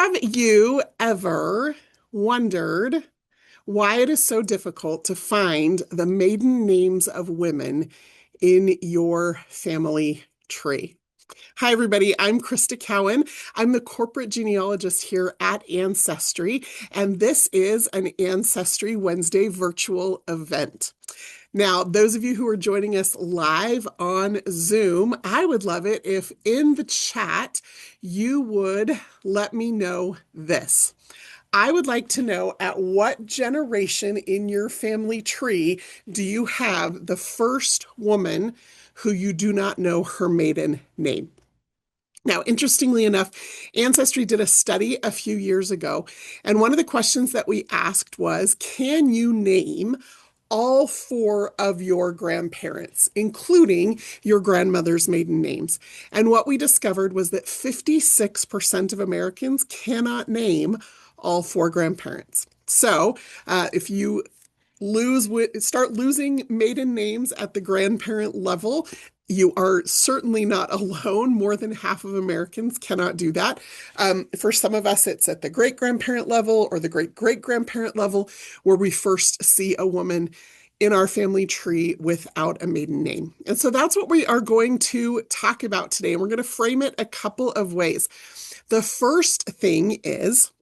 Have you ever wondered why it is so difficult to find the maiden names of women in your family tree? Hi, everybody. I'm Crista Cowan. I'm the corporate genealogist here at Ancestry, and this is an Ancestry Wednesday virtual event. Now, those of you who are joining us live on Zoom, I would love it if in the chat you would let me know this. I would like to know, at what generation in your family tree do you have the first woman who you do not know her maiden name? Now, interestingly enough, Ancestry did a study a few years ago, and one of the questions that we asked was, can you name all four of your grandparents, including your grandmother's maiden names? And what we discovered was that 56% of Americans cannot name all four grandparents. So if you start losing maiden names at the grandparent level, you are certainly not alone. More than half of Americans cannot do that. For some of us, it's at the great-grandparent level or the great-great-grandparent level where we first see a woman in our family tree without a maiden name. And so that's what we are going to talk about today. And we're going to frame it a couple of ways. The first thing is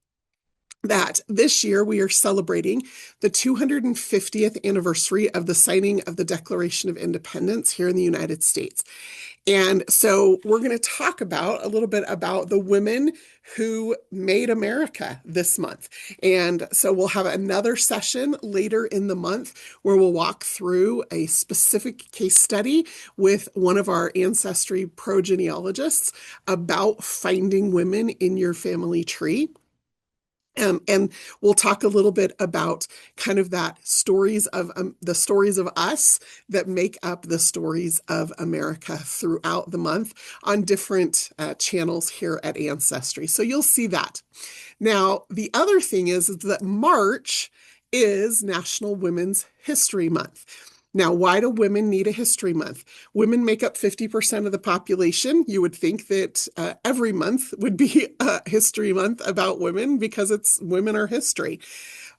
that this year we are celebrating the 250th anniversary of the signing of the Declaration of Independence here in the United States. And so we're going to talk about a little bit about the women who made America this month. And so we'll have another session later in the month where we'll walk through a specific case study with one of our Ancestry pro-genealogists about finding women in your family tree. And we'll talk a little bit about kind of that the stories of us that make up the stories of America throughout the month on different channels here at Ancestry. So you'll see that. Now, the other thing is that March is National Women's History Month. Now, why do women need a history month? Women make up 50% of the population. You would think that every month would be a history month about women because women are history.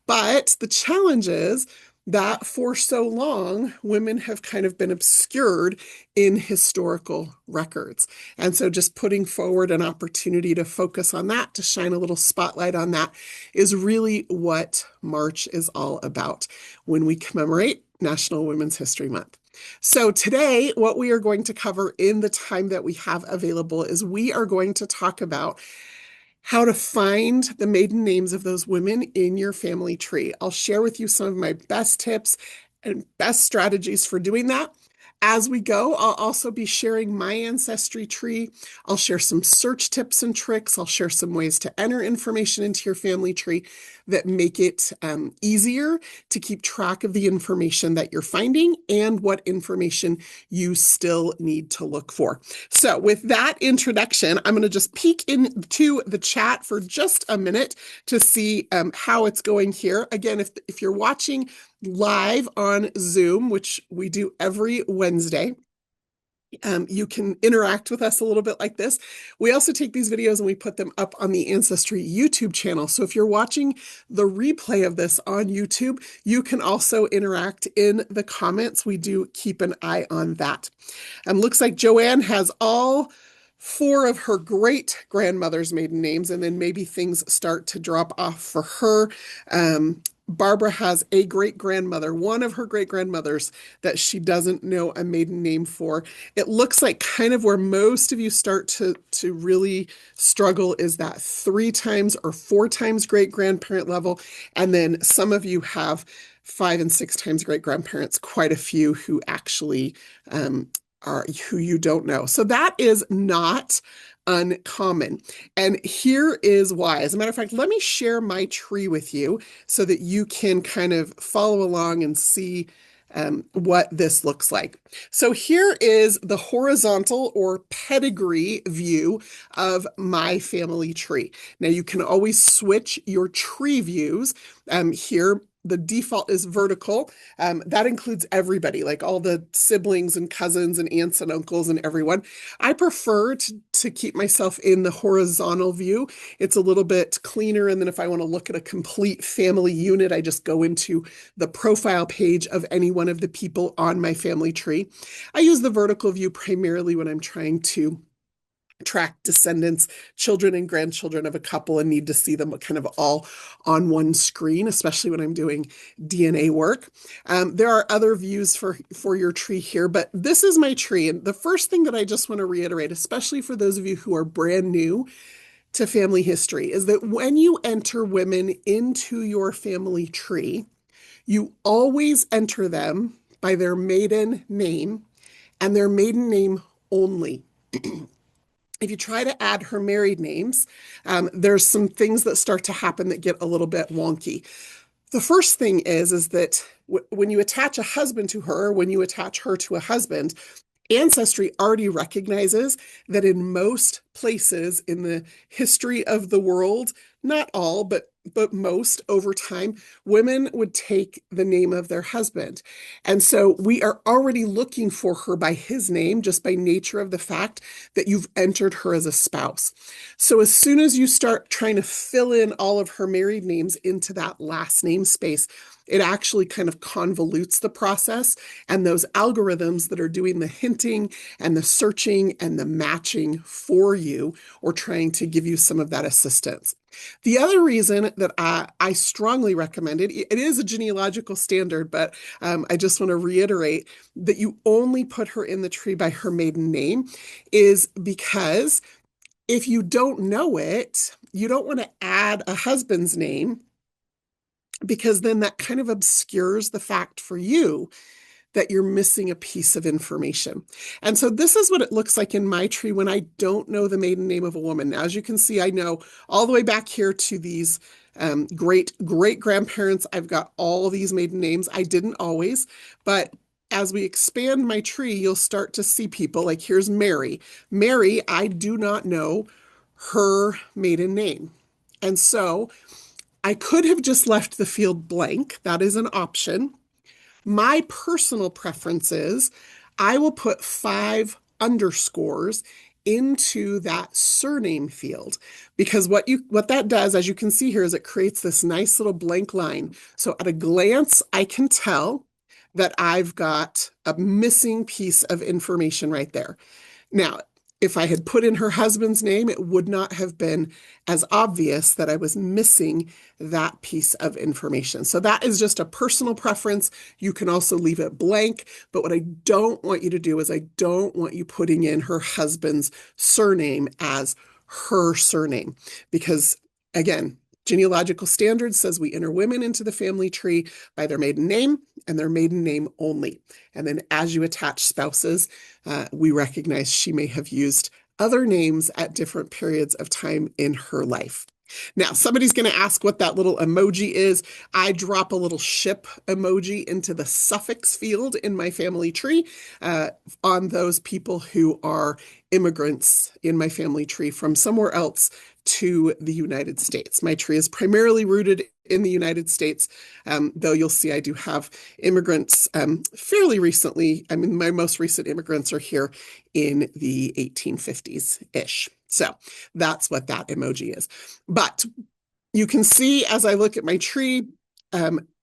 But the challenge is that for so long, women have kind of been obscured in historical records. And so just putting forward an opportunity to focus on that, to shine a little spotlight on that, is really what March is all about when we commemorate National Women's History Month. So today, what we are going to cover in the time that we have available is we are going to talk about how to find the maiden names of those women in your family tree. I'll share with you some of my best tips and best strategies for doing that. As we go, I'll also be sharing my ancestry tree. I'll share some search tips and tricks. I'll share some ways to enter information into your family tree that make it easier to keep track of the information that you're finding and what information you still need to look for. So with that introduction, I'm going to just peek into the chat for just a minute to see how it's going here. Again, if you're watching live on Zoom, which we do every Wednesday, you can interact with us a little bit like this. We also take these videos and we put them up on the Ancestry YouTube channel. So if you're watching the replay of this on YouTube, you can also interact in the comments. We do keep an eye on that. Looks like Joanne has all four of her great-grandmother's maiden names, and then maybe things start to drop off for her. Barbara has a great-grandmother, one of her great-grandmothers that she doesn't know a maiden name for. It looks like kind of where most of you start to really struggle is that 3 times or 4 times great-grandparent level. And then some of you have 5 and 6 times great-grandparents, quite a few who actually who you don't know. So that is not uncommon. And here is why. As a matter of fact, let me share my tree with you so that you can kind of follow along and see what this looks like. So here is the horizontal or pedigree view of my family tree. Now you can always switch your tree views. Here, the default is vertical. That includes everybody, like all the siblings and cousins and aunts and uncles and everyone. I prefer to to keep myself in the horizontal view. It's a little bit cleaner. And then if I want to look at a complete family unit, I just go into the profile page of any one of the people on my family tree. I use the vertical view primarily when I'm trying to track descendants, children and grandchildren of a couple, and need to see them kind of all on one screen, especially when I'm doing DNA work. There are other views for your tree here, but this is my tree. And the first thing that I just want to reiterate, especially for those of you who are brand new to family history, is that when you enter women into your family tree, you always enter them by their maiden name and their maiden name only. If you try to add her married names, there's some things that start to happen that get a little bit wonky. The first thing is that when you attach a husband to her, when you attach her to a husband, Ancestry already recognizes that in most places in the history of the world, not all, but most over time, women would take the name of their husband. And so we are already looking for her by his name, just by nature of the fact that you've entered her as a spouse. So as soon as you start trying to fill in all of her married names into that last name space, it actually kind of convolutes the process, and those algorithms that are doing the hinting and the searching and the matching for you, or trying to give you some of that assistance. The other reason that I strongly recommend it, it is a genealogical standard, but I just want to reiterate that you only put her in the tree by her maiden name, is because if you don't know it, you don't want to add a husband's name, because then that kind of obscures the fact for you that you're missing a piece of information. And so this is what it looks like in my tree when I don't know the maiden name of a woman. Now, as you can see, I know all the way back here to these great grandparents. I've got all these maiden names. I didn't always, but as we expand my tree, you'll start to see people like, here's Mary. Mary, I do not know her maiden name. And so I could have just left the field blank. That is an option. My personal preference is I will put 5 underscores into that surname field, because what that does, as you can see here, is it creates this nice little blank line. So at a glance, I can tell that I've got a missing piece of information right there. Now, if I had put in her husband's name, it would not have been as obvious that I was missing that piece of information. So that is just a personal preference. You can also leave it blank, but what I don't want you to do is I don't want you putting in her husband's surname as her surname, because again, genealogical standard says we enter women into the family tree by their maiden name and their maiden name only. And then as you attach spouses, we recognize she may have used other names at different periods of time in her life. Now, somebody's going to ask what that little emoji is. I drop a little ship emoji into the suffix field in my family tree on those people who are immigrants in my family tree from somewhere else to the United States. My tree is primarily rooted in the United States, though you'll see I do have immigrants fairly recently. I mean, my most recent immigrants are here in the 1850s-ish. So that's what that emoji is. But you can see as I look at my tree,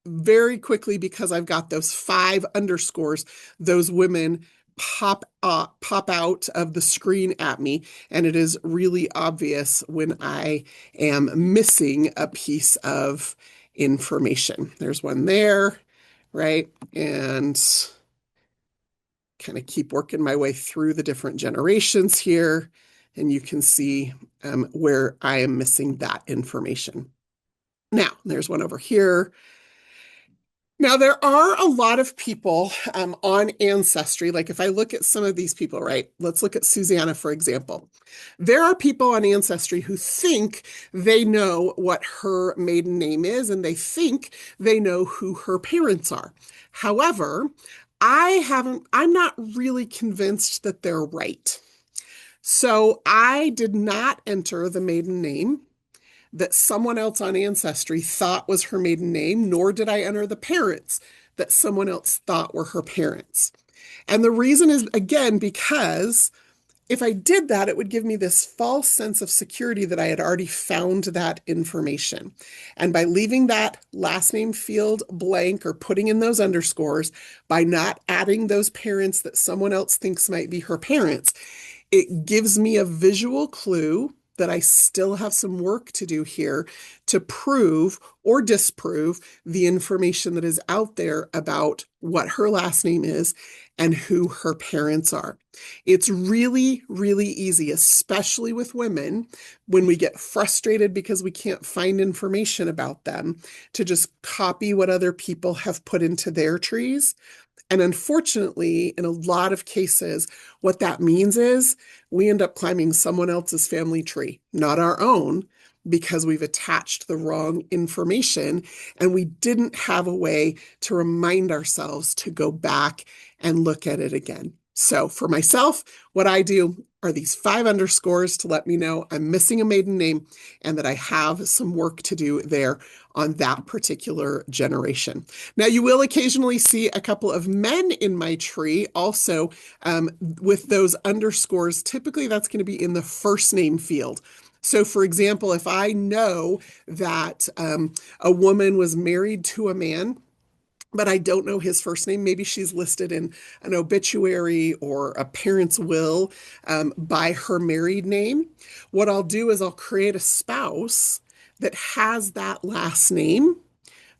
very quickly, because I've got those 5 underscores, those women pop out of the screen at me, and it is really obvious when I am missing a piece of information. There's one there, right? And kind of keep working my way through the different generations here, and you can see where I am missing that information. Now, there's one over here. Now, there are a lot of people on Ancestry. Like if I look at some of these people, right? Let's look at Susanna, for example. There are people on Ancestry who think they know what her maiden name is, and they think they know who her parents are. However, I'm not really convinced that they're right. So I did not enter the maiden name that someone else on Ancestry thought was her maiden name, nor did I enter the parents that someone else thought were her parents. And the reason is, again, because if I did that, it would give me this false sense of security that I had already found that information. And by leaving that last name field blank or putting in those underscores, by not adding those parents that someone else thinks might be her parents, it gives me a visual clue that I still have some work to do here to prove or disprove the information that is out there about what her last name is and who her parents are. It's really, really easy, especially with women, when we get frustrated because we can't find information about them, to just copy what other people have put into their trees. And unfortunately, in a lot of cases, what that means is we end up climbing someone else's family tree, not our own, because we've attached the wrong information and we didn't have a way to remind ourselves to go back and look at it again. So for myself, what I do are these 5 underscores to let me know I'm missing a maiden name and that I have some work to do there on that particular generation. Now, you will occasionally see a couple of men in my tree also with those underscores. Typically, that's going to be in the first name field. So, for example, if I know that a woman was married to a man, but I don't know his first name. Maybe she's listed in an obituary or a parent's will by her married name. What I'll do is I'll create a spouse that has that last name,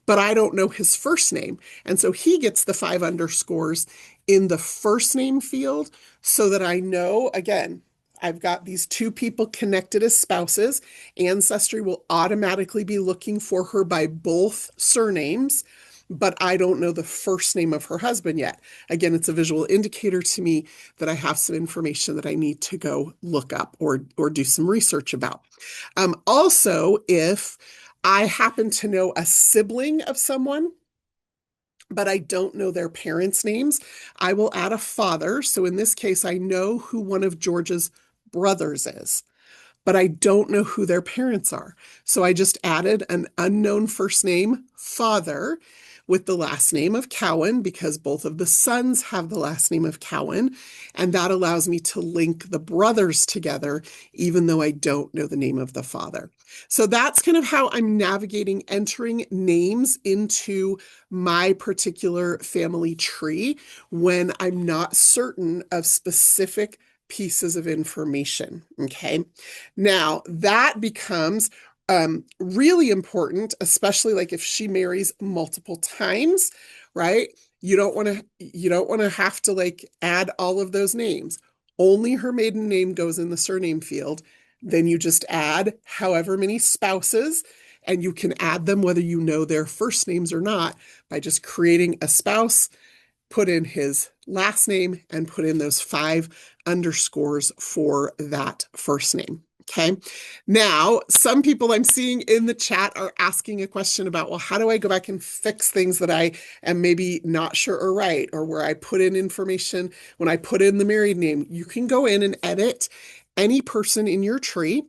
but I don't know his first name. And so he gets the 5 underscores in the first name field so that I know, again, I've got these 2 people connected as spouses. Ancestry will automatically be looking for her by both surnames, but I don't know the first name of her husband yet. Again, it's a visual indicator to me that I have some information that I need to go look up or do some research about. Also, if I happen to know a sibling of someone, but I don't know their parents' names, I will add a father. So in this case, I know who one of George's brothers is, but I don't know who their parents are. So I just added an unknown first name, father, with the last name of Cowan because both of the sons have the last name of Cowan. And that allows me to link the brothers together, even though I don't know the name of the father. So that's kind of how I'm navigating entering names into my particular family tree when I'm not certain of specific pieces of information. Okay. Now that becomes really important, especially like if she marries multiple times, right? You don't want to have to like add all of those names. Only her maiden name goes in the surname field. Then you just add however many spouses, and you can add them whether you know their first names or not by just creating a spouse, put in his last name, and put in those 5 underscores for that first name. Okay. Now, some people I'm seeing in the chat are asking a question about, well, how do I go back and fix things that I am maybe not sure are right, or where I put in information when I put in the married name? You can go in and edit any person in your tree.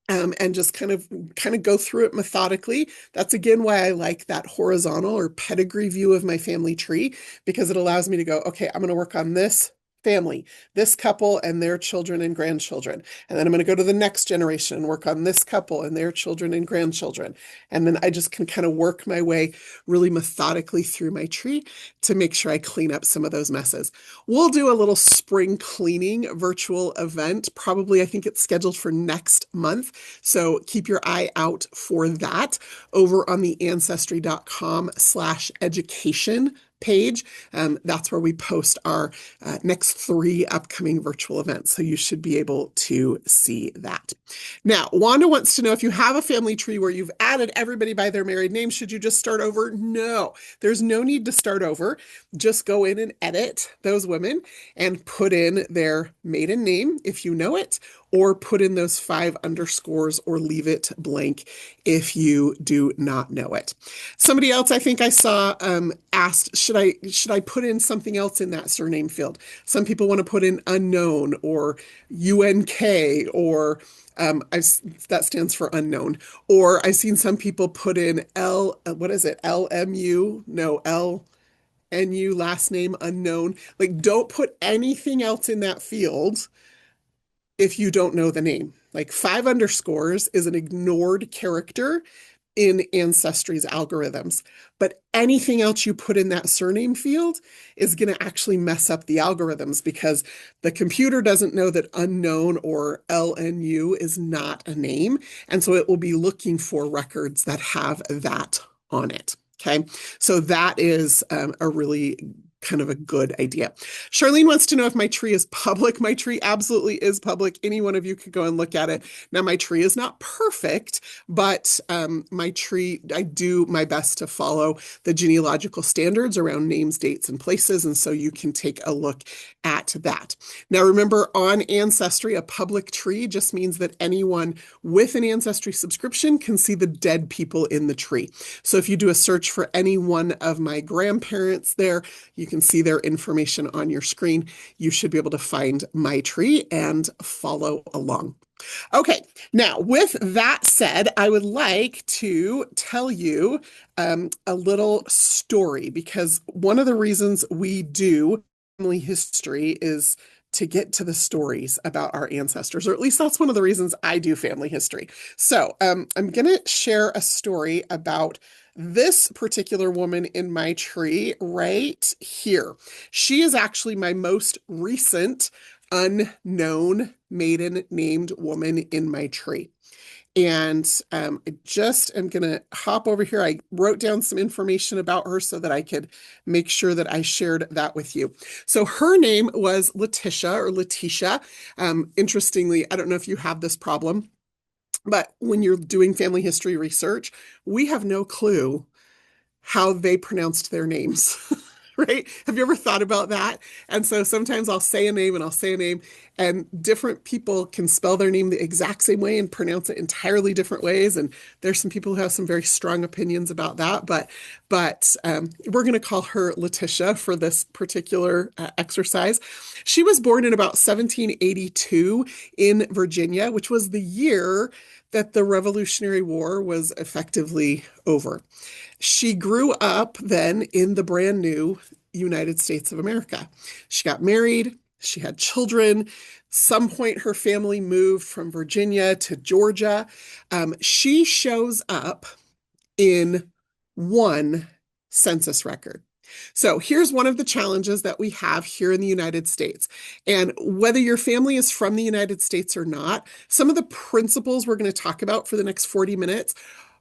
And just kind of go through it methodically. That's again why I like that horizontal or pedigree view of my family tree, because it allows me to go, okay, I'm going to work on this family, this couple and their children and grandchildren. And then I'm going to go to the next generation and work on this couple and their children and grandchildren. And then I just can kind of work my way really methodically through my tree to make sure I clean up some of those messes. We'll do a little spring cleaning virtual event. Probably, I think it's scheduled for next month. So keep your eye out for that over on the ancestry.com/education page. That's where we post our next 3 upcoming virtual events. So you should be able to see that. Now, Wanda wants to know, if you have a family tree where you've added everybody by their married name, should you just start over? No, there's no need to start over. Just go in and edit those women and put in their maiden name if you know it, or put in those 5 underscores or leave it blank if you do not know it. Somebody else I think I saw asked, should I put in something else in that surname field? Some people want to put in unknown or UNK or that stands for unknown. Or I've seen some people put in what is it? LMU? No, LNU, last name unknown. Like, don't put anything else in that field if you don't know the name. Like 5 underscores is an ignored character in Ancestry's algorithms. But anything else you put in that surname field is going to actually mess up the algorithms because the computer doesn't know that unknown or LNU is not a name. And so it will be looking for records that have that on it. Okay. So that is a really kind of a good idea. Charlene wants to know if my tree is public. My tree absolutely is public. Any one of you could go and look at it. Now, my tree is not perfect, but my tree, I do my best to follow the genealogical standards around names, dates, and places. And so you can take a look at that. Now, remember, on Ancestry, a public tree just means that anyone with an Ancestry subscription can see the dead people in the tree. So if you do a search for any one of my grandparents there, you can see their information on your screen. You should be able to find my tree and follow along. Okay, now with that said, I would like to tell you a little story because one of the reasons we do family history is to get to the stories about our ancestors, or at least that's one of the reasons I do family history. So I'm going to share a story about this particular woman in my tree right here. She is actually my most recent unknown maiden named woman in my tree. And I just am going to hop over here. I wrote down some information about her so that I could make sure that I shared that with you. So her name was Letitia or Letitia. Interestingly, I don't know if you have this problem, but when you're doing family history research, we have no clue how they pronounced their names. Right? Have you ever thought about that? And so sometimes I'll say a name and I'll say a name, and different people can spell their name the exact same way and pronounce it entirely different ways. And there's some people who have some very strong opinions about that. But we're going to call her Letitia for this particular exercise. She was born in about 1782 in Virginia, which was the year that the Revolutionary War was effectively over. She grew up then in the brand new United States of America. She got married, she had children. Some point her family moved from Virginia to Georgia. She shows up in one census record. So here's one of the challenges that we have here in the United States. And whether your family is from the United States or not, some of the principles we're going to talk about for the next 40 minutes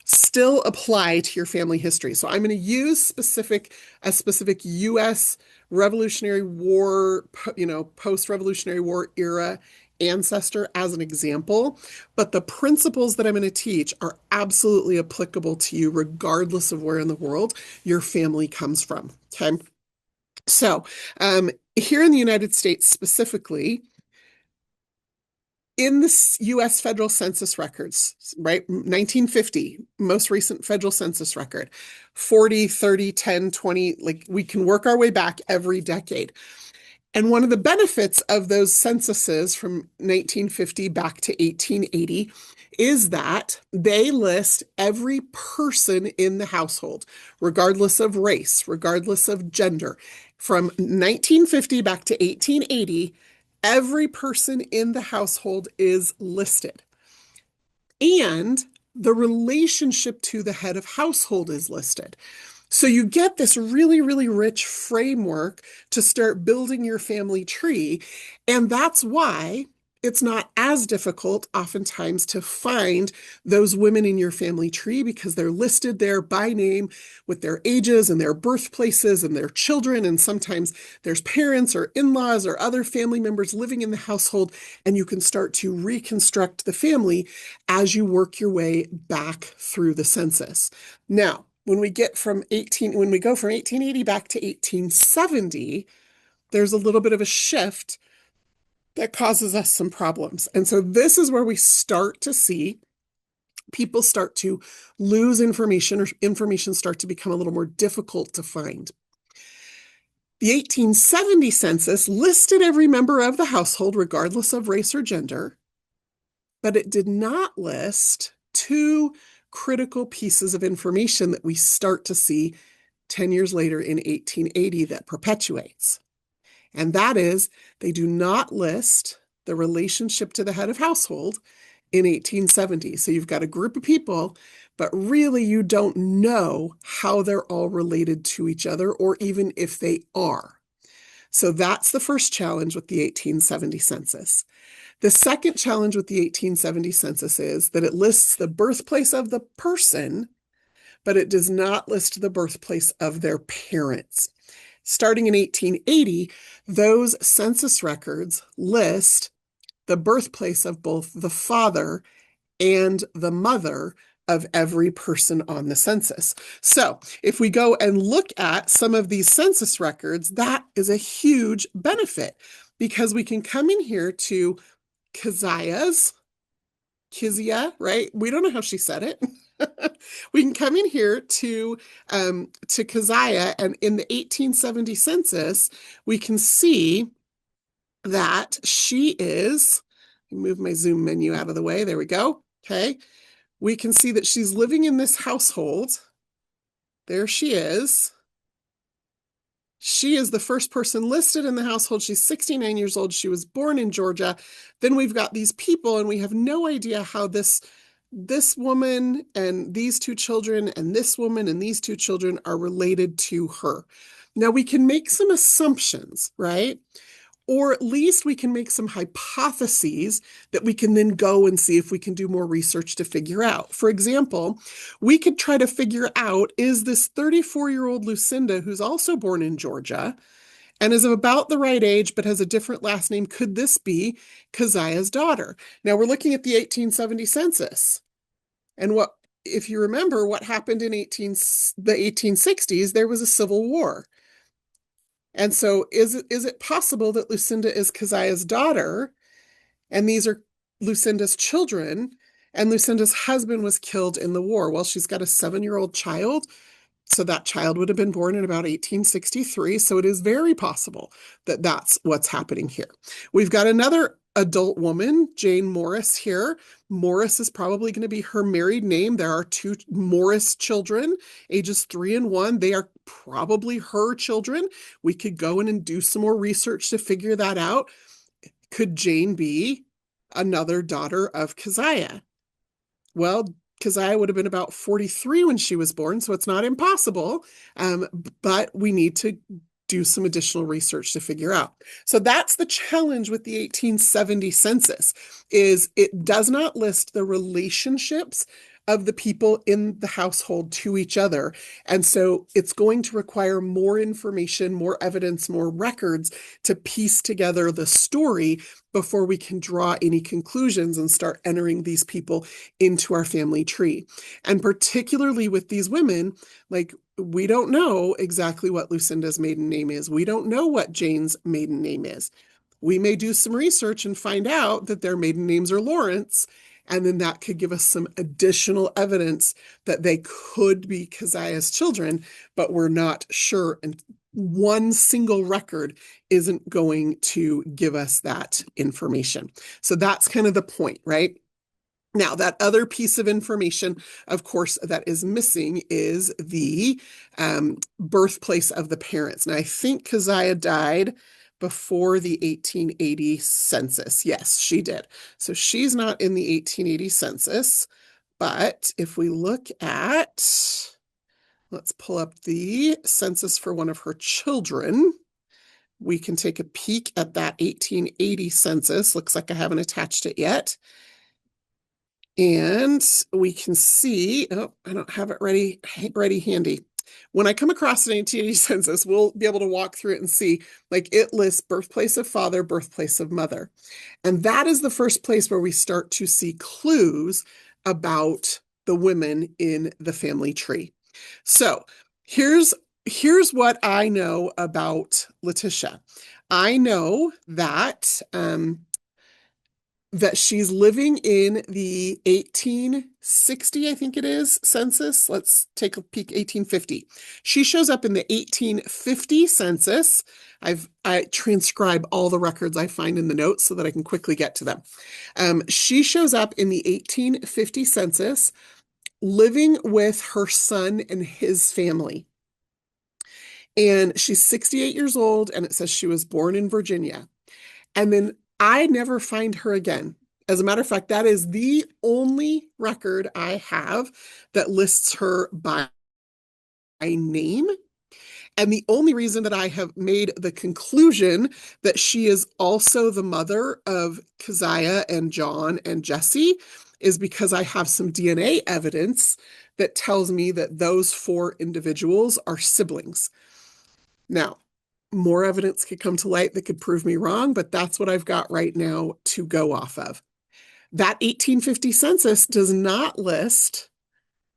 still apply to your family history. So I'm going to use a specific U.S. Revolutionary War, post-Revolutionary War era ancestor as an example, but the principles that I'm going to teach are absolutely applicable to you regardless of where in the world your family comes from. Okay. So here in the United States specifically, in the U.S. federal census records, right, 1950, most recent federal census record, 40, 30, 10, 20, like we can work our way back every decade. And one of the benefits of those censuses from 1950 back to 1880 is that they list every person in the household, regardless of race, regardless of gender. From 1950 back to 1880, every person in the household is listed. And the relationship to the head of household is listed. So you get this really, really rich framework to start building your family tree. And that's why it's not as difficult oftentimes to find those women in your family tree because they're listed there by name with their ages and their birthplaces and their children. And sometimes there's parents or in-laws or other family members living in the household, and you can start to reconstruct the family as you work your way back through the census. Now, when we go from 1880 back to 1870, there's a little bit of a shift that causes us some problems. And so this is where we start to see people start to lose information, or information start to become a little more difficult to find. The 1870 census listed every member of the household, regardless of race or gender, but it did not list two critical pieces of information that we start to see 10 years later in 1880 that perpetuates. And that is, they do not list the relationship to the head of household in 1870. So you've got a group of people, but really you don't know how they're all related to each other or even if they are. So that's the first challenge with the 1870 census. The second challenge with the 1870 census is that it lists the birthplace of the person, but it does not list the birthplace of their parents. Starting in 1880, those census records list the birthplace of both the father and the mother of every person on the census. So if we go and look at some of these census records, that is a huge benefit because we can come in here to Kizia, right? We don't know how she said it. We can come in here to Keziah, and in the 1870 census, we can see that she is, move my Zoom menu out of the way. There we go. Okay. We can see that she's living in this household. There she is. She is the first person listed in the household. She's 69 years old. She was born in Georgia. Then we've got these people, and we have no idea how this woman and these two children and this woman and these two children are related to her. Now, we can make some assumptions, right? Or at least we can make some hypotheses that we can then go and see if we can do more research to figure out. For example, we could try to figure out, is this 34-year-old Lucinda, who's also born in Georgia and is of about the right age but has a different last name, could this be Keziah's daughter? Now we're looking at the 1870 census. And if you remember what happened in the 1860s, there was a civil war. And so is it possible that Lucinda is Keziah's daughter, and these are Lucinda's children, and Lucinda's husband was killed in the war? Well, she's got a 7-year-old child, so that child would have been born in about 1863, so it is very possible that that's what's happening here. We've got another adult woman, Jane Morris here. Morris is probably going to be her married name. There are 2 Morris children, ages 3 and 1. They are probably her children. We could go in and do some more research to figure that out. Could Jane be another daughter of Keziah? Well, Keziah would have been about 43 when she was born, so it's not impossible, but we need to do some additional research to figure out. So that's the challenge with the 1870 census, is it does not list the relationships of the people in the household to each other. And so it's going to require more information, more evidence, more records to piece together the story before we can draw any conclusions and start entering these people into our family tree. And particularly with these women, like, we don't know exactly what Lucinda's maiden name is. We don't know what Jane's maiden name is. We may do some research and find out that their maiden names are Lawrence, and then that could give us some additional evidence that they could be Keziah's children, but we're not sure. And one single record isn't going to give us that information. So that's kind of the point, right? Now, that other piece of information, of course, that is missing is the birthplace of the parents. Now, I think Keziah died before the 1880 census. Yes, she did. So she's not in the 1880 census. But if we look at, let's pull up the census for one of her children. We can take a peek at that 1880 census. Looks like I haven't attached it yet. And we can see, oh, I don't have it ready handy. When I come across an 1880 census, we'll be able to walk through it and see, like, it lists birthplace of father, birthplace of mother. And that is the first place where we start to see clues about the women in the family tree. So here's what I know about Letitia. I know that that she's living in the 1860, I think it is, census. Let's take a peek, 1850. She shows up in the 1850 census. I transcribe all the records I find in the notes so that I can quickly get to them. She shows up in the 1850 census, living with her son and his family. And she's 68 years old, and it says she was born in Virginia. And then I never find her again. As a matter of fact, that is the only record I have that lists her by name. And the only reason that I have made the conclusion that she is also the mother of Keziah and John and Jesse is because I have some DNA evidence that tells me that those four individuals are siblings. Now, more evidence could come to light that could prove me wrong, but that's what I've got right now to go off of. That 1850 census does not list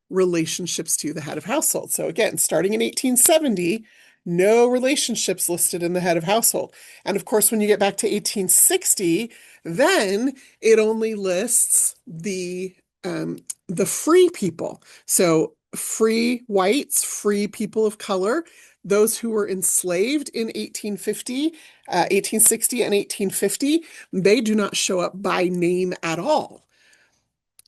relationships to the head of household. So again, starting in 1870, no relationships listed in the head of household. And of course, when you get back to 1860, then it only lists the free people. So free whites, free people of color, those who were enslaved in 1850, 1860 and 1850, they do not show up by name at all.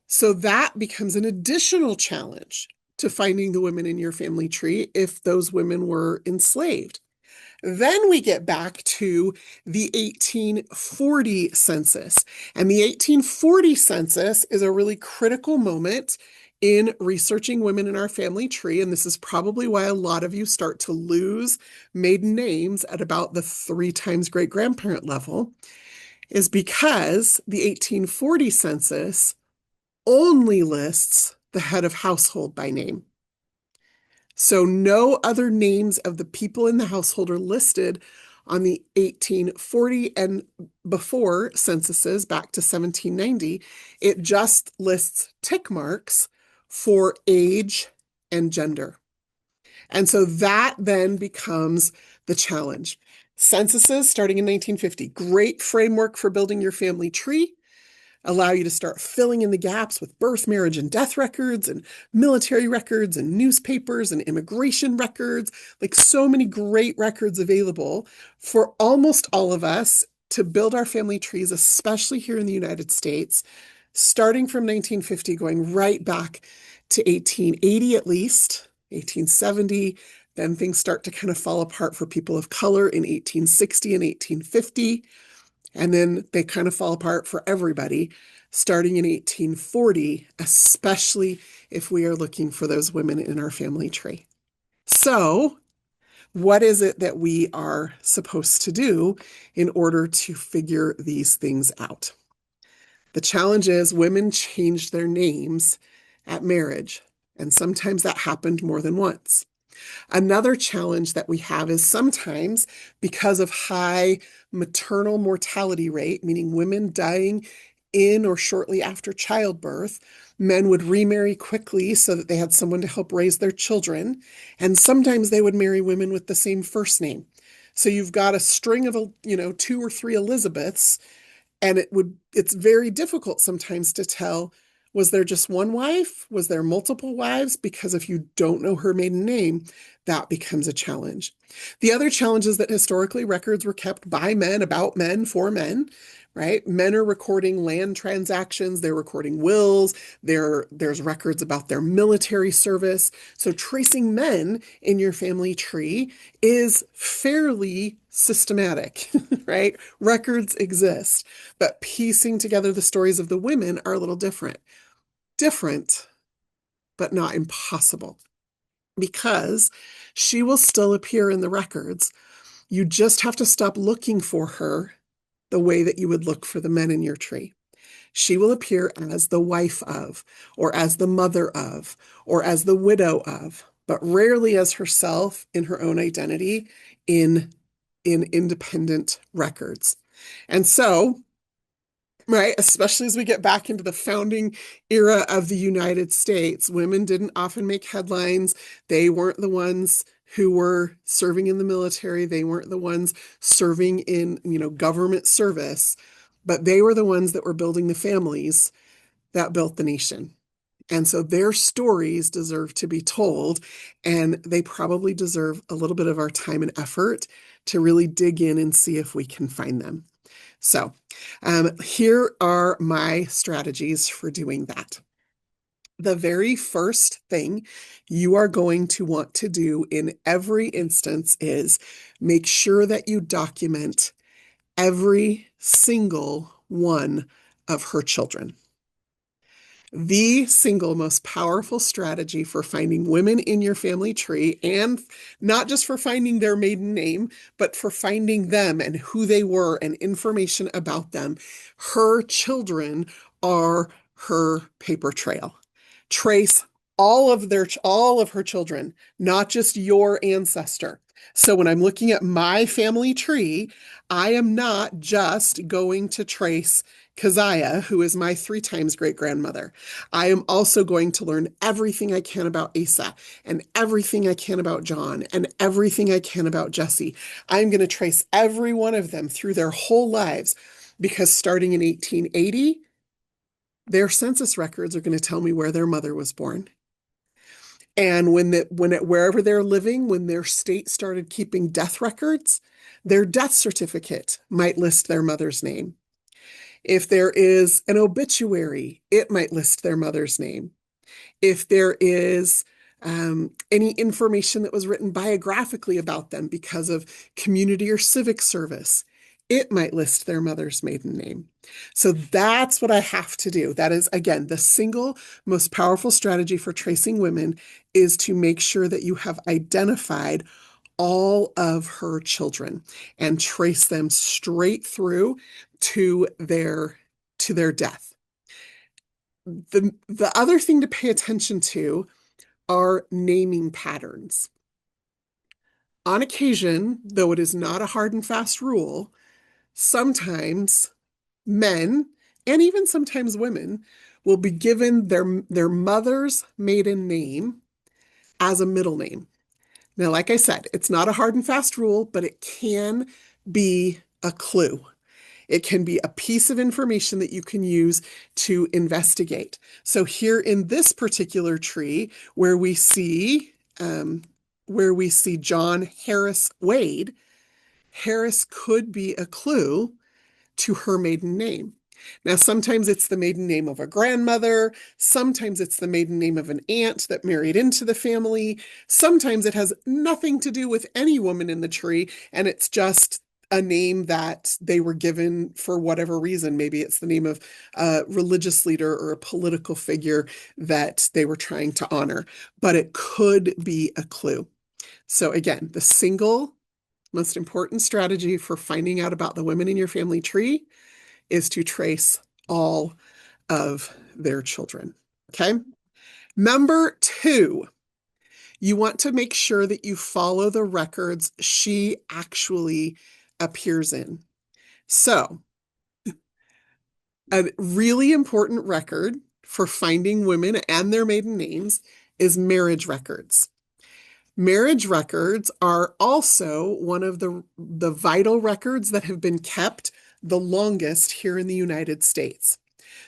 So that becomes an additional challenge to finding the women in your family tree if those women were enslaved. Then we get back to the 1840 census. And the 1840 census is a really critical moment in researching women in our family tree. And this is probably why a lot of you start to lose maiden names at about the 3 times great grandparent level, is because the 1840 census only lists the head of household by name. So no other names of the people in the household are listed on the 1840 and before censuses back to 1790. It just lists tick marks for age and gender. And so that then becomes the challenge. Censuses starting in 1950, great framework for building your family tree, allow you to start filling in the gaps with birth, marriage, and death records and military records and newspapers and immigration records, like so many great records available for almost all of us to build our family trees, especially here in the United States, starting from 1950, going right back to 1880 at least, 1870. Then things start to kind of fall apart for people of color in 1860 and 1850. And then they kind of fall apart for everybody starting in 1840, especially if we are looking for those women in our family tree. So, what is it that we are supposed to do in order to figure these things out? The challenge is women changed their names at marriage, and sometimes that happened more than once. Another challenge that we have is sometimes because of high maternal mortality rate, meaning women dying in or shortly after childbirth, men would remarry quickly so that they had someone to help raise their children. And sometimes they would marry women with the same first name. So you've got a string of, 2 or 3 Elizabeths, and it's very difficult sometimes to tell, was there just one wife? Was there multiple wives? Because if you don't know her maiden name, that becomes a challenge. The other challenge is that historically records were kept by men, about men, for men, right? Men are recording land transactions, they're recording wills, there's records about their military service. So tracing men in your family tree is fairly systematic, right? Records exist, but piecing together the stories of the women are a little different. Different, but not impossible, because she will still appear in the records. You just have to stop looking for her the way that you would look for the men in your tree. She will appear as the wife of, or as the mother of, or as the widow of, but rarely as herself in her own identity in independent records. And so, right, especially as we get back into the founding era of the United States, women didn't often make headlines. They weren't the ones who were serving in the military. They weren't the ones serving in, government service, but they were the ones that were building the families that built the nation. And so their stories deserve to be told, and they probably deserve a little bit of our time and effort to really dig in and see if we can find them. So here are my strategies for doing that. The very first thing you are going to want to do in every instance is make sure that you document every single one of her children. The single most powerful strategy for finding women in your family tree, and not just for finding their maiden name, but for finding them and who they were and information about them. Her children are her paper trail. Trace all of her children, not just your ancestor. So when I'm looking at my family tree, I am not just going to trace Keziah, who is my 3 times great grandmother. I am also going to learn everything I can about Asa and everything I can about John and everything I can about Jesse. I'm going to trace every one of them through their whole lives because starting in 1880, their census records are going to tell me where their mother was born. And wherever they're living, when their state started keeping death records, their death certificate might list their mother's name. If there is an obituary, it might list their mother's name. If there is any information that was written biographically about them because of community or civic service, it might list their mother's maiden name. So that's what I have to do. That is, again, the single most powerful strategy for tracing women is to make sure that you have identified all of her children and trace them straight through to their death. The other thing to pay attention to are naming patterns. On occasion, though it is not a hard and fast rule, sometimes men and even sometimes women will be given their mother's maiden name as a middle name. Now, like I said, it's not a hard and fast rule, but it can be a clue. It can be a piece of information that you can use to investigate. So here in this particular tree, where we see John Harris Wade, Harris could be a clue to her maiden name. Now, sometimes it's the maiden name of a grandmother. Sometimes it's the maiden name of an aunt that married into the family. Sometimes it has nothing to do with any woman in the tree, and it's just a name that they were given for whatever reason. Maybe it's the name of a religious leader or a political figure that they were trying to honor, but it could be a clue. So again, the single most important strategy for finding out about the women in your family tree is to trace all of their children. Okay. Number 2, you want to make sure that you follow the records she actually appears in. So, a really important record for finding women and their maiden names is marriage records. Marriage records are also one of the vital records that have been kept the longest here in the United States.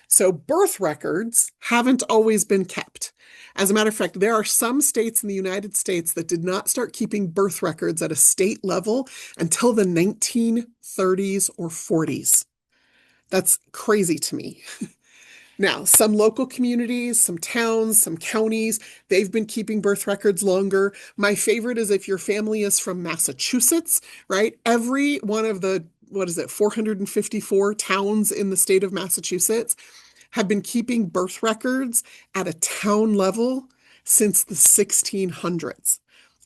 So birth records haven't always been kept. As a matter of fact, there are some states in the United States that did not start keeping birth records at a state level until the 1930s or 40s. That's crazy to me. Now, some local communities, some towns, some counties, they've been keeping birth records longer. My favorite is if your family is from Massachusetts, right? Every one of the, 454 towns in the state of Massachusetts have been keeping birth records at a town level since the 1600s.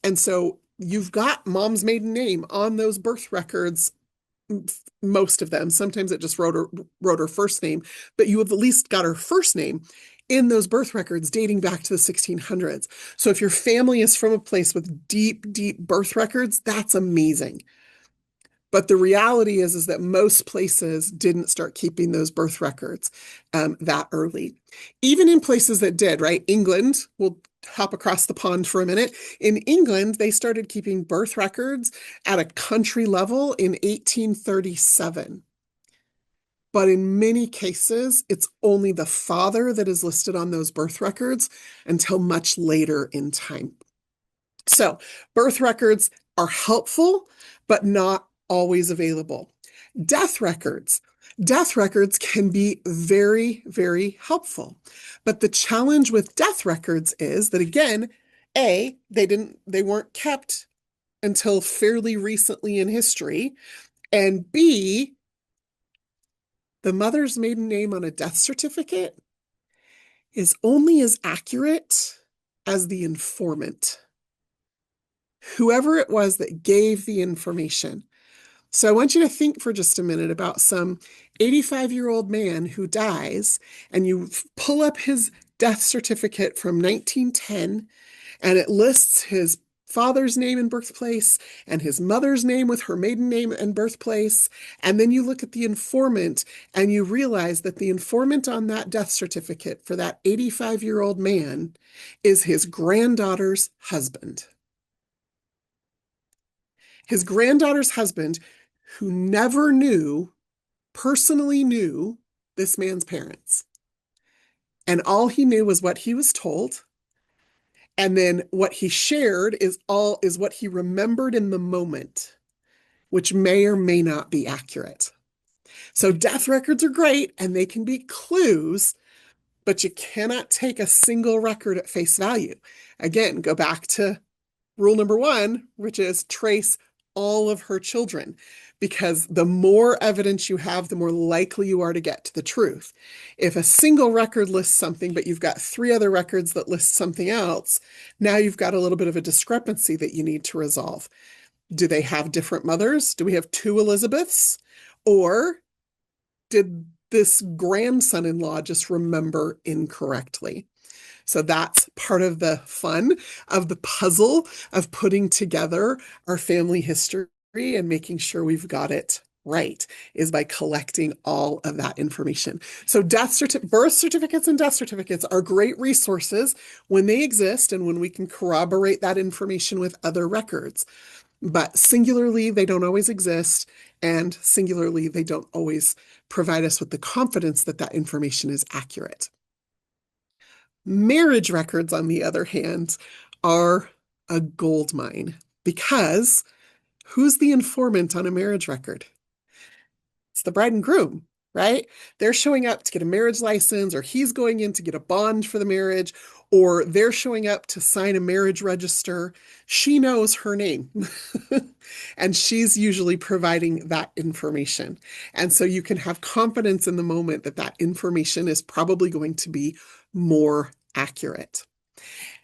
And so you've got mom's maiden name on those birth records, most of them. Sometimes it just wrote her first name, but you have at least got her first name in those birth records dating back to the 1600s. So if your family is from a place with deep, deep birth records, that's amazing. But the reality is that most places didn't start keeping those birth records that early. Even in places that did, right? England, we'll hop across the pond for a minute. In England, they started keeping birth records at a country level in 1837. But in many cases, it's only the father that is listed on those birth records until much later in time. So birth records are helpful, but not always available. Death records. Death records can be very, very helpful. But the challenge with death records is that, again, A, they weren't kept until fairly recently in history, and B, the mother's maiden name on a death certificate is only as accurate as the informant, whoever it was that gave the information. So I want you to think for just a minute about some 85-year-old man who dies, and you pull up his death certificate from 1910, and it lists his father's name and birthplace and his mother's name with her maiden name and birthplace. And then you look at the informant and you realize that the informant on that death certificate for that 85-year-old man is his granddaughter's husband. His granddaughter's husband, who never personally knew this man's parents. And all he knew was what he was told. And then what he shared is what he remembered in the moment, which may or may not be accurate. So death records are great and they can be clues, but you cannot take a single record at face value. Again, go back to rule number 1, which is trace all of her children, because the more evidence you have, the more likely you are to get to the truth. If a single record lists something, but you've got 3 other records that list something else, now you've got a little bit of a discrepancy that you need to resolve. Do they have different mothers? Do we have 2 Elizabeths? Or did this grandson-in-law just remember incorrectly? So that's part of the fun of the puzzle of putting together our family history and making sure we've got it right, is by collecting all of that information. So birth certificates and death certificates are great resources when they exist and when we can corroborate that information with other records. But singularly, they don't always exist, and singularly, they don't always provide us with the confidence that that information is accurate. Marriage records, on the other hand, are a goldmine, because who's the informant on a marriage record? It's the bride and groom, right? They're showing up to get a marriage license, or he's going in to get a bond for the marriage, or they're showing up to sign a marriage register. She knows her name, and she's usually providing that information. And so you can have confidence in the moment that that information is probably going to be more accurate.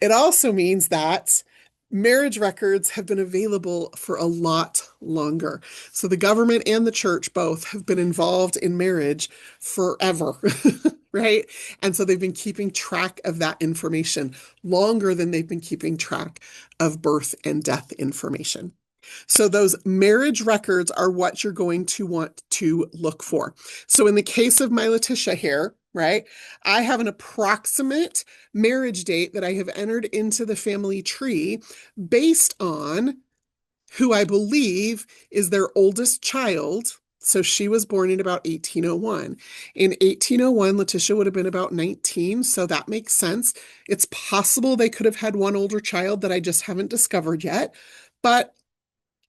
It also means that marriage records have been available for a lot longer. So the government and the church both have been involved in marriage forever, right? And so they've been keeping track of that information longer than they've been keeping track of birth and death information. So those marriage records are what you're going to want to look for. So in the case of my Letitia here, right, I have an approximate marriage date that I have entered into the family tree based on who I believe is their oldest child. So she was born in about 1801. In 1801, Letitia would have been about 19, so that makes sense. It's possible they could have had one older child that I just haven't discovered yet, but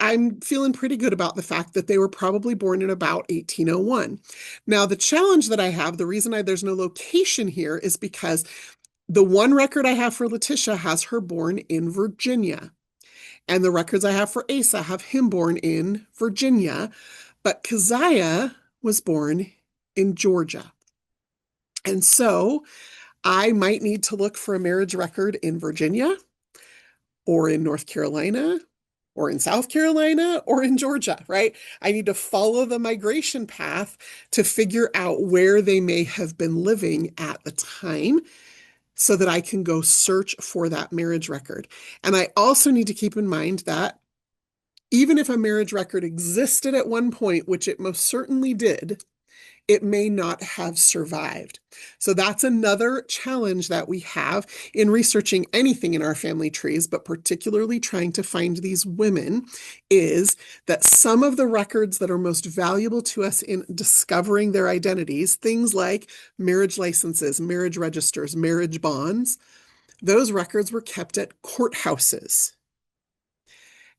I'm feeling pretty good about the fact that they were probably born in about 1801. Now, the challenge that I have, the reason there's no location here, is because the one record I have for Letitia has her born in Virginia. And the records I have for Asa have him born in Virginia. But Keziah was born in Georgia. And so I might need to look for a marriage record in Virginia, or in North Carolina, or in South Carolina, or in Georgia, right? I need to follow the migration path to figure out where they may have been living at the time so that I can go search for that marriage record. And I also need to keep in mind that even if a marriage record existed at one point, which it most certainly did, it may not have survived. So that's another challenge that we have in researching anything in our family trees, but particularly trying to find these women, is that some of the records that are most valuable to us in discovering their identities, things like marriage licenses, marriage registers, marriage bonds, those records were kept at courthouses.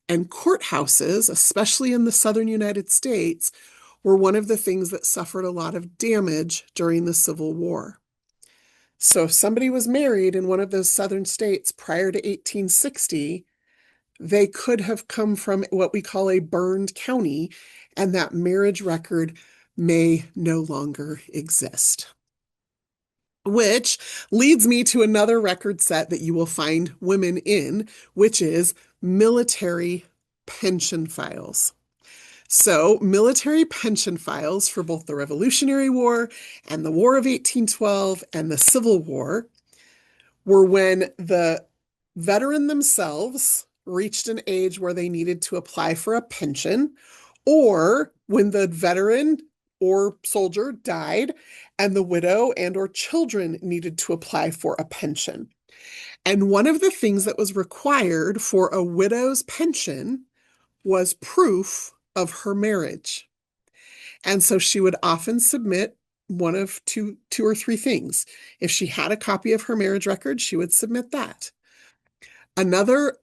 And courthouses, especially in the southern United States, were one of the things that suffered a lot of damage during the Civil War. So if somebody was married in one of those southern states prior to 1860, they could have come from what we call a burned county, and that marriage record may no longer exist. Which leads me to another record set that you will find women in, which is military pension files. So, military pension files for both the Revolutionary War and the War of 1812 and the Civil War were when the veteran themselves reached an age where they needed to apply for a pension, or when the veteran or soldier died and the widow and or children needed to apply for a pension. And one of the things that was required for a widow's pension was proof of her marriage. And so she would often submit one of two or three things. If she had a copy of her marriage record, she would submit that. Another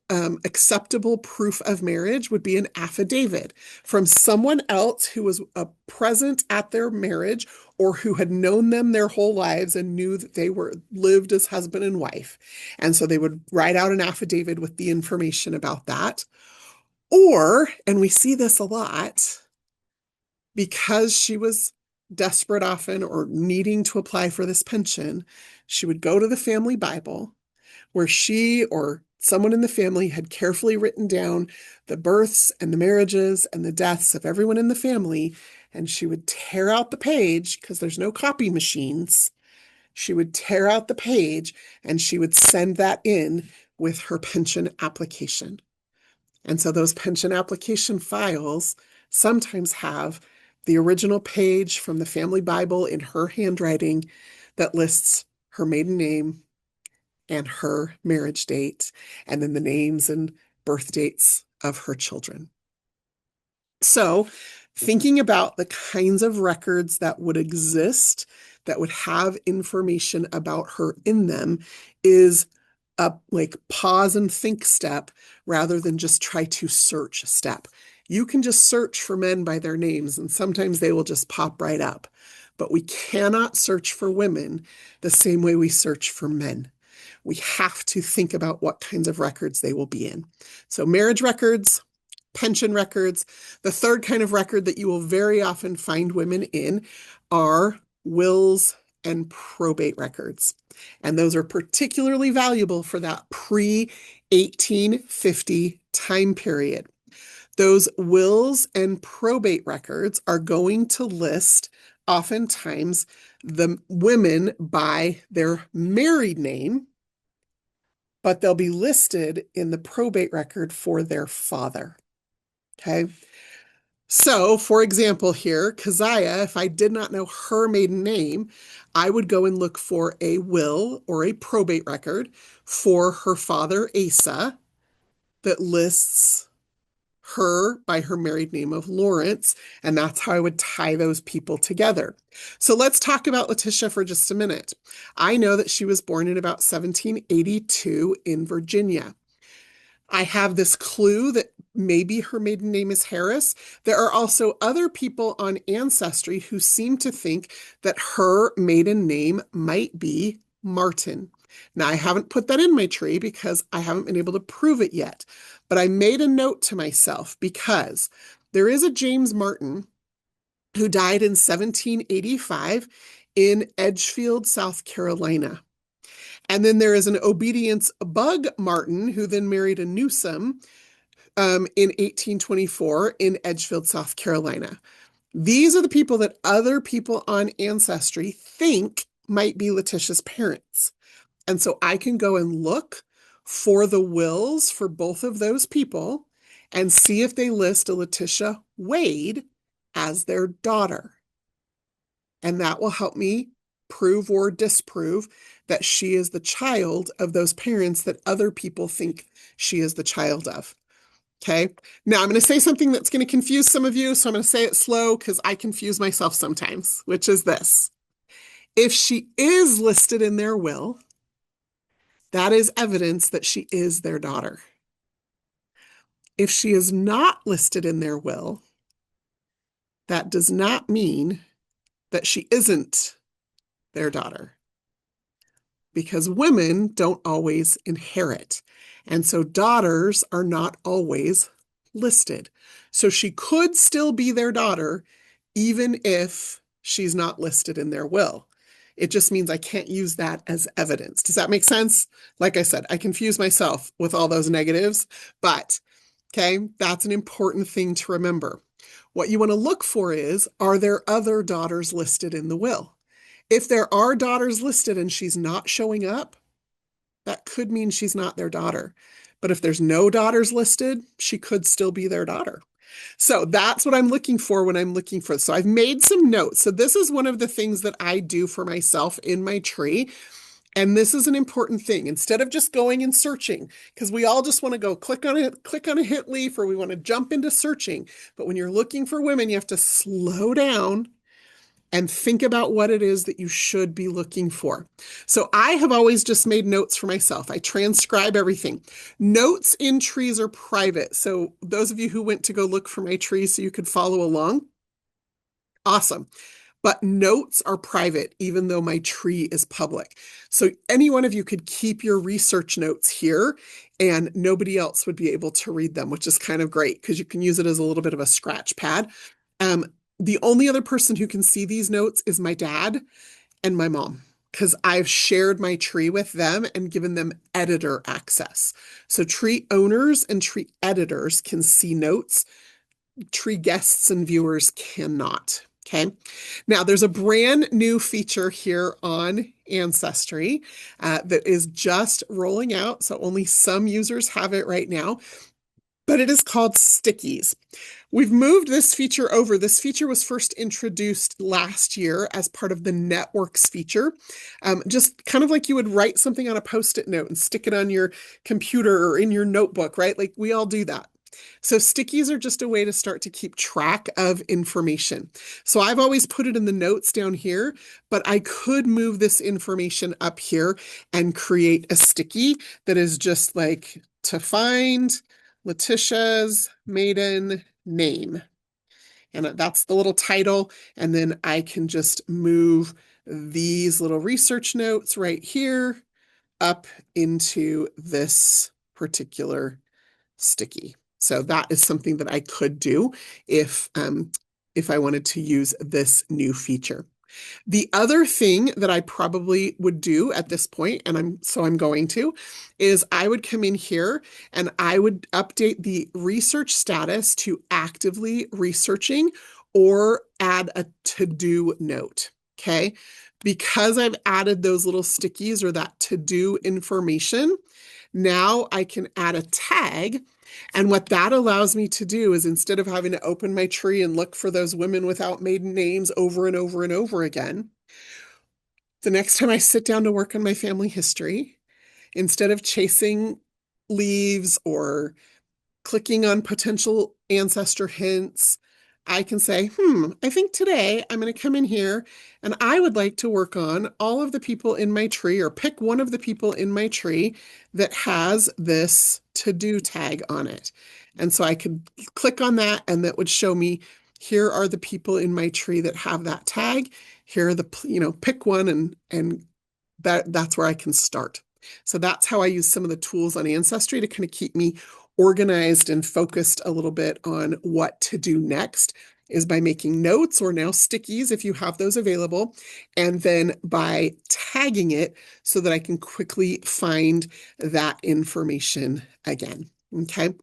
acceptable proof of marriage would be an affidavit from someone else who was present at their marriage or who had known them their whole lives and knew that they were lived as husband and wife. And so they would write out an affidavit with the information about that. Or, and we see this a lot, because she was desperate often or needing to apply for this pension, she would go to the family Bible where she or someone in the family had carefully written down the births and the marriages and the deaths of everyone in the family, and she would tear out the page because there's no copy machines. She would tear out the page and she would send that in with her pension application. And so those pension application files sometimes have the original page from the family Bible in her handwriting that lists her maiden name and her marriage date, and then the names and birth dates of her children. So, thinking about the kinds of records that would exist that would have information about her in them is a pause and think step rather than just try to search step. You can just search for men by their names, and sometimes they will just pop right up. But we cannot search for women the same way we search for men. We have to think about what kinds of records they will be in. So marriage records, pension records. The third kind of record that you will very often find women in are wills and probate records. And those are particularly valuable for that pre-1850 time period. Those wills and probate records are going to list oftentimes the women by their married name, but they'll be listed in the probate record for their father. Okay. So, for example, here, Keziah, if I did not know her maiden name, I would go and look for a will or a probate record for her father, Asa, that lists her by her married name of Lawrence, and that's how I would tie those people together. So let's talk about Letitia for just a minute. I know that she was born in about 1782 in Virginia. I have this clue that maybe her maiden name is Harris. There are also other people on Ancestry who seem to think that her maiden name might be Martin. Now, I haven't put that in my tree because I haven't been able to prove it yet, but I made a note to myself because there is a James Martin who died in 1785 in Edgefield, South Carolina. And then there is an Obedience Bug Martin who then married a Newsome in 1824 in Edgefield, South Carolina. These are the people that other people on Ancestry think might be Letitia's parents. And so I can go and look for the wills for both of those people and see if they list a Letitia Wade as their daughter. And that will help me prove or disprove that she is the child of those parents that other people think she is the child of. Okay. Now I'm going to say something that's going to confuse some of you. So I'm going to say it slow because I confuse myself sometimes, which is this. If she is listed in their will, that is evidence that she is their daughter. If she is not listed in their will, that does not mean that she isn't their daughter. Because women don't always inherit. And so daughters are not always listed. So she could still be their daughter even if she's not listed in their will. It just means I can't use that as evidence. Does that make sense? Like I said, I confuse myself with all those negatives, but okay, that's an important thing to remember. What you want to look for is, are there other daughters listed in the will? If there are daughters listed and she's not showing up, that could mean she's not their daughter. But if there's no daughters listed, she could still be their daughter. So that's what I'm looking for when I'm looking for. So I've made some notes. So this is one of the things that I do for myself in my tree. And this is an important thing. Instead of just going and searching, because we all just want to go click on a hit leaf, or we want to jump into searching. But when you're looking for women, you have to slow down and think about what it is that you should be looking for. So I have always just made notes for myself. I transcribe everything. Notes in trees are private. So those of you who went to go look for my tree so you could follow along, awesome. But notes are private, even though my tree is public. So any one of you could keep your research notes here and nobody else would be able to read them, which is kind of great because you can use it as a little bit of a scratch pad. The only other person who can see these notes is my dad and my mom, because I've shared my tree with them and given them editor access. So tree owners and tree editors can see notes. Tree guests and viewers cannot. Okay. Now there's a brand new feature here on Ancestry that is just rolling out. So only some users have it right now, but it is called Stickies. We've moved this feature over. This feature was first introduced last year as part of the networks feature. Just kind of like you would write something on a Post-it note and stick it on your computer or in your notebook, right? Like we all do that. So stickies are just a way to start to keep track of information. So I've always put it in the notes down here, but I could move this information up here and create a sticky that is just like to find Letitia's maiden name. And that's the little title. And then I can just move these little research notes right here up into this particular sticky. So that is something that I could do if I wanted to use this new feature. The other thing that I probably would do at this point, and I'm going to, is I would come in here and I would update the research status to actively researching or add a to-do note, okay? Because I've added those little stickies or that to-do information, now I can add a tag. And what that allows me to do is, instead of having to open my tree and look for those women without maiden names over and over and over again, the next time I sit down to work on my family history, instead of chasing leaves or clicking on potential ancestor hints, I can say, I think today I'm going to come in here and I would like to work on all of the people in my tree, or pick one of the people in my tree that has this to-do tag on it. And so I could click on that and that would show me, here are the people in my tree that have that tag. Here are the, pick one and that's where I can start. So that's how I use some of the tools on Ancestry to kind of keep me organized and focused a little bit on what to do next, is by making notes, or now stickies if you have those available, and then by tagging it so that I can quickly find that information again. Okay.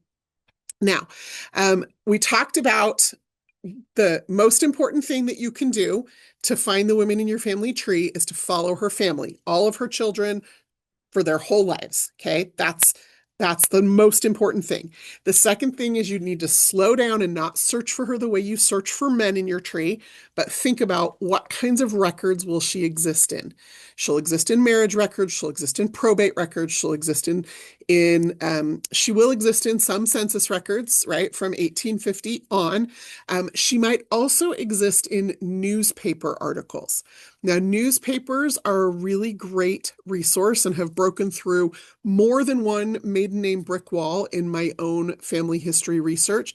Now, we talked about the most important thing that you can do to find the women in your family tree is to follow her family, all of her children, for their whole lives. Okay. That's the most important thing. The second thing is you need to slow down and not search for her the way you search for men in your tree, but think about what kinds of records will she exist in. She'll exist in marriage records. She'll exist in probate records. She'll exist she will exist in some census records, right, from 1850 on. She might also exist in newspaper articles. Now, newspapers are a really great resource and have broken through more than one maiden name brick wall in my own family history research.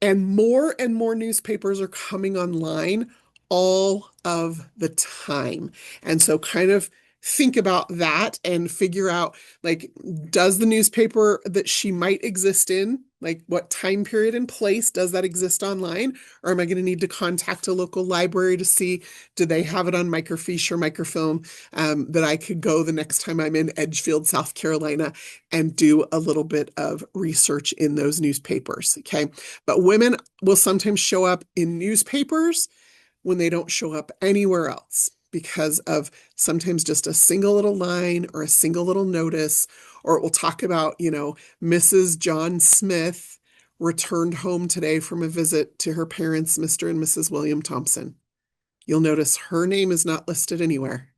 And more newspapers are coming online all of the time. And so kind of think about that and figure out, like, does the newspaper that she might exist in, Like what time period and place does that exist online? Or am I going to need to contact a local library to see, do they have it on microfiche or microfilm, that I could go the next time I'm in Edgefield, South Carolina, and do a little bit of research in those newspapers. Okay. But women will sometimes show up in newspapers when they don't show up anywhere else because of sometimes just a single little line or a single little notice, or it will talk about, Mrs. John Smith returned home today from a visit to her parents, Mr. and Mrs. William Thompson. You'll notice her name is not listed anywhere.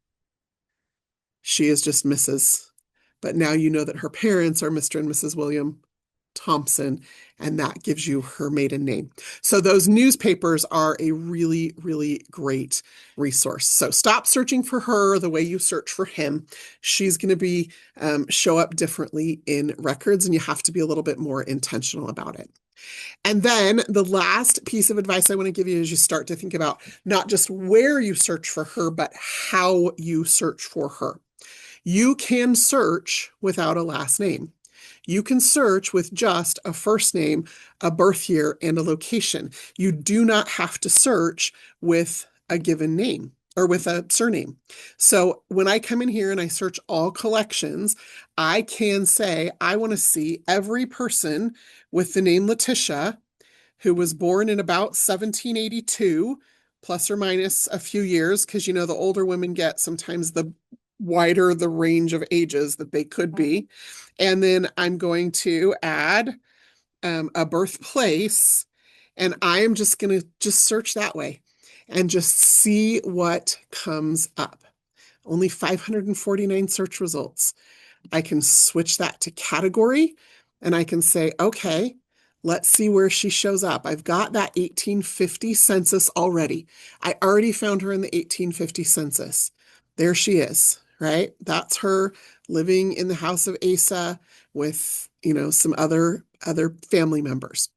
She is just Mrs. But now you know that her parents are Mr. and Mrs. William Thompson, and that gives you her maiden name. So those newspapers are a really, really great resource. So stop searching for her the way you search for him. She's going to be show up differently in records, and you have to be a little bit more intentional about it. And then the last piece of advice I want to give you is you start to think about not just where you search for her, but how you search for her. You can search without a last name. You can search with just a first name, a birth year, and a location. You do not have to search with a given name or with a surname. So when I come in here and I search all collections, I can say, I want to see every person with the name Letitia who was born in about 1782, plus or minus a few years, because the older women get, sometimes the wider the range of ages that they could be. And then I'm going to add a birthplace, and I am just going to just search that way and just see what comes up. Only 549 search results. I can switch that to category, and I can say, okay, let's see where she shows up. I've got that 1850 census already. I already found her in the 1850 census. There she is, right? That's her living in the house of Asa with, some other family members.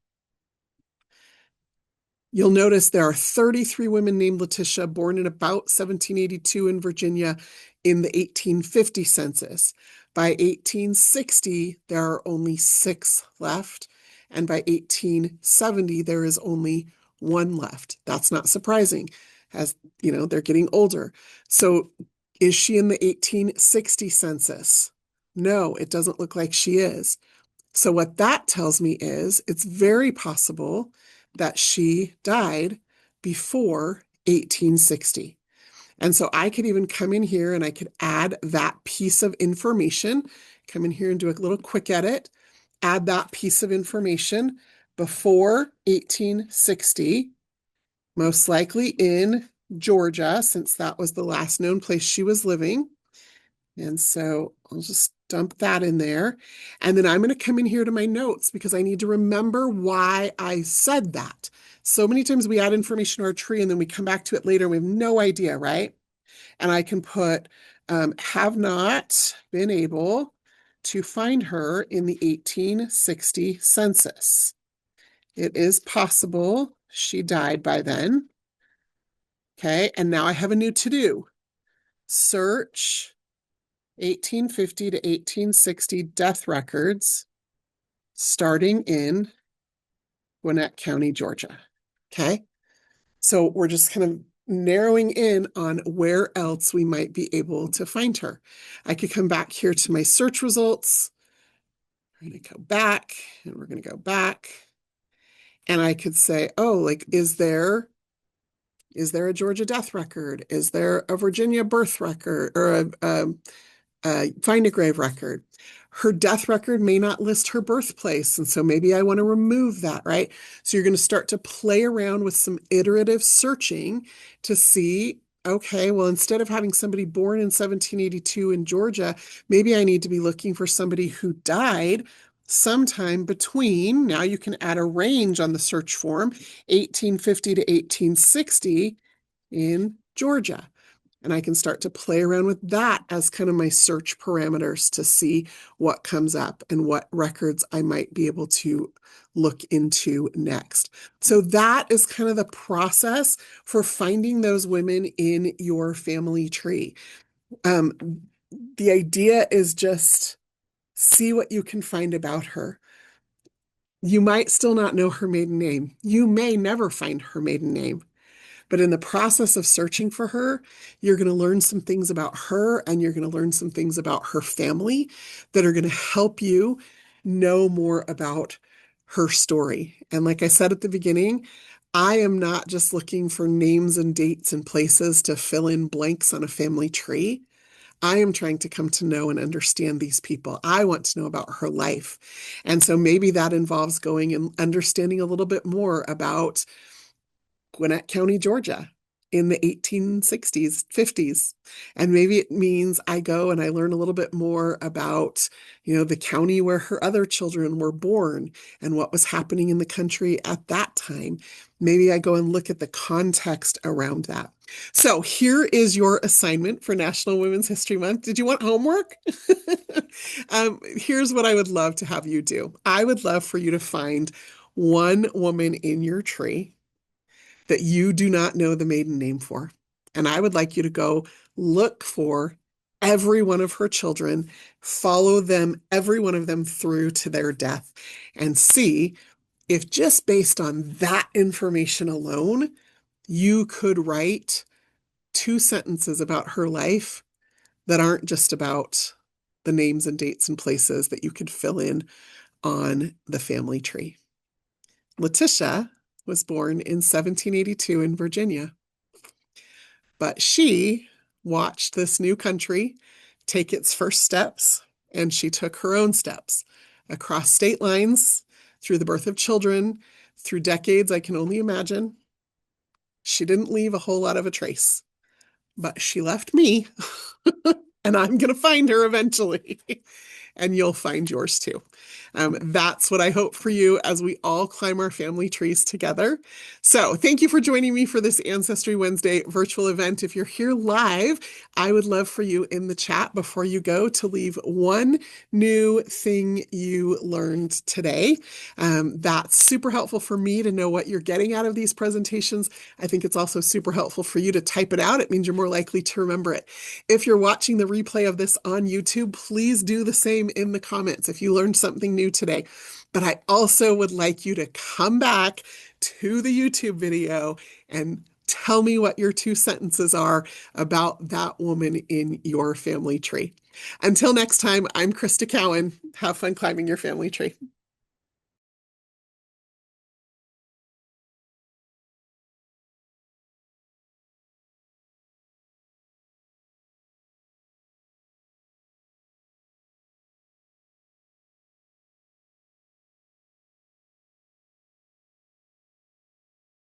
You'll notice there are 33 women named Letitia born in about 1782 in Virginia in the 1850 census. By 1860, there are only 6 left. And by 1870, there is only 1 left. That's not surprising, as they're getting older. So is she in the 1860 census? No, it doesn't look like she is. So what that tells me is it's very possible that she died before 1860. And so I could even come in here and I could add that piece of information, come in here and do a little quick edit, add that piece of information before 1860, most likely in Georgia, since that was the last known place she was living. And so I'll just dump that in there. And then I'm going to come in here to my notes because I need to remember why I said that. So many times we add information to our tree and then we come back to it later and we have no idea, right? And I can put, have not been able to find her in the 1860 census. It is possible she died by then. Okay, and now I have a new to-do. Search 1850 to 1860 death records starting in Gwinnett County, Georgia. Okay, so we're just kind of narrowing in on where else we might be able to find her. I could come back here to my search results. We're going to go back and we're going to go back. And I could say, oh, like, is there a Georgia death record? Is there a Virginia birth record or find a grave record? Her death record may not list her birthplace, and so maybe I want to remove that, right? So you're going to start to play around with some iterative searching to see, okay, well, instead of having somebody born in 1782 in Georgia, maybe I need to be looking for somebody who died sometime between, now you can add a range on the search form, 1850 to 1860 in Georgia. And I can start to play around with that as kind of my search parameters to see what comes up and what records I might be able to look into next. So that is kind of the process for finding those women in your family tree. The idea is just see what you can find about her. You might still not know her maiden name. You may never find her maiden name. But in the process of searching for her, you're going to learn some things about her and you're going to learn some things about her family that are going to help you know more about her story. And like I said at the beginning, I am not just looking for names and dates and places to fill in blanks on a family tree. I am trying to come to know and understand these people. I want to know about her life. And so maybe that involves going and understanding a little bit more about Gwinnett County, Georgia in the 1860s, 50s. And maybe it means I go and I learn a little bit more about, the county where her other children were born and what was happening in the country at that time. Maybe I go and look at the context around that. So here is your assignment for National Women's History Month. Did you want homework? Here's what I would love to have you do. I would love for you to find one woman in your tree that you do not know the maiden name for. And I would like you to go look for every one of her children, follow them, every one of them through to their death, and see if just based on that information alone, you could write 2 sentences about her life that aren't just about the names and dates and places that you could fill in on the family tree. Letitia was born in 1782 in Virginia, but she watched this new country take its first steps, and she took her own steps across state lines, through the birth of children, through decades I can only imagine. She didn't leave a whole lot of a trace, but she left me, and I'm going to find her eventually. And you'll find yours too. That's what I hope for you as we all climb our family trees together. So thank you for joining me for this Ancestry Wednesday virtual event. If you're here live, I would love for you in the chat before you go to leave one new thing you learned today. That's super helpful for me to know what you're getting out of these presentations. I think it's also super helpful for you to type it out. It means you're more likely to remember it. If you're watching the replay of this on YouTube, please do the same in the comments if you learned something new today. But I also would like you to come back to the YouTube video and tell me what your 2 sentences are about that woman in your family tree. Until next time, I'm Crista Cowan. Have fun climbing your family tree.